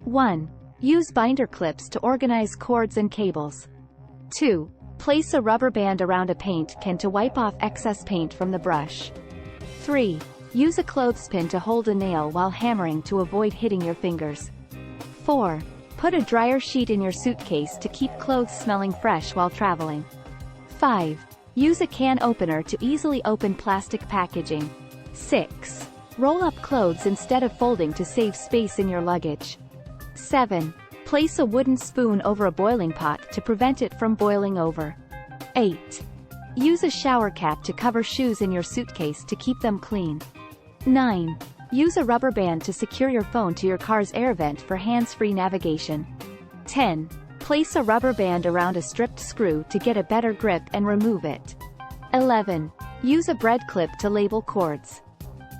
1. Use binder clips to organize cords and cables. 2. Place a rubber band around a paint can to wipe off excess paint from the brush. 3. Use a clothespin to hold a nail while hammering to avoid hitting your fingers. 4. Put a dryer sheet in your suitcase to keep clothes smelling fresh while traveling. 5. Use a can opener to easily open plastic packaging. 6. Roll up clothes instead of folding to save space in your luggage. 7. Place a wooden spoon over a boiling pot to prevent it from boiling over. 8. Use a shower cap to cover shoes in your suitcase to keep them clean. 9. Use a rubber band to secure your phone to your car's air vent for hands-free navigation. 10. Place a rubber band around a stripped screw to get a better grip and remove it. 11. Use a bread clip to label cords.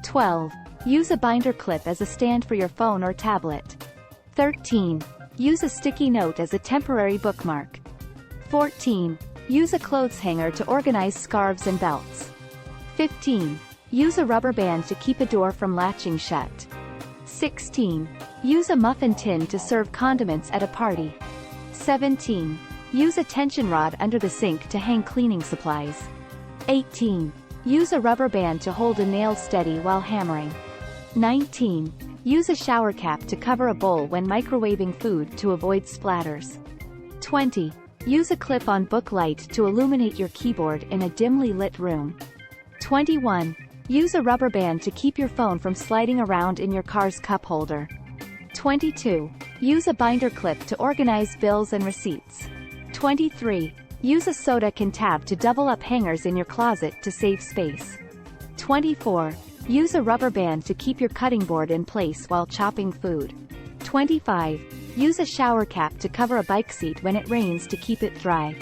12. Use a binder clip as a stand for your phone or tablet. 13. Use a sticky note as a temporary bookmark. 14. Use a clothes hanger to organize scarves and belts. 15. Use a rubber band to keep a door from latching shut. 16. Use a muffin tin to serve condiments at a party. 17. Use a tension rod under the sink to hang cleaning supplies. 18. Use a rubber band to hold a nail steady while hammering. 19. Use a shower cap to cover a bowl when microwaving food to avoid splatters. 20. Use a clip-on book light to illuminate your keyboard in a dimly lit room. 21. Use a rubber band to keep your phone from sliding around in your car's cup holder. 22. Use a binder clip to organize bills and receipts. 23. Use a soda can tab to double up hangers in your closet to save space. 24. Use a rubber band to keep your cutting board in place while chopping food. 25. Use a shower cap to cover a bike seat when it rains to keep it dry.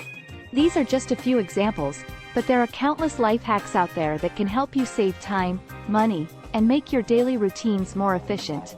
These are just a few examples, but there are countless life hacks out there that can help you save time, money, and make your daily routines more efficient.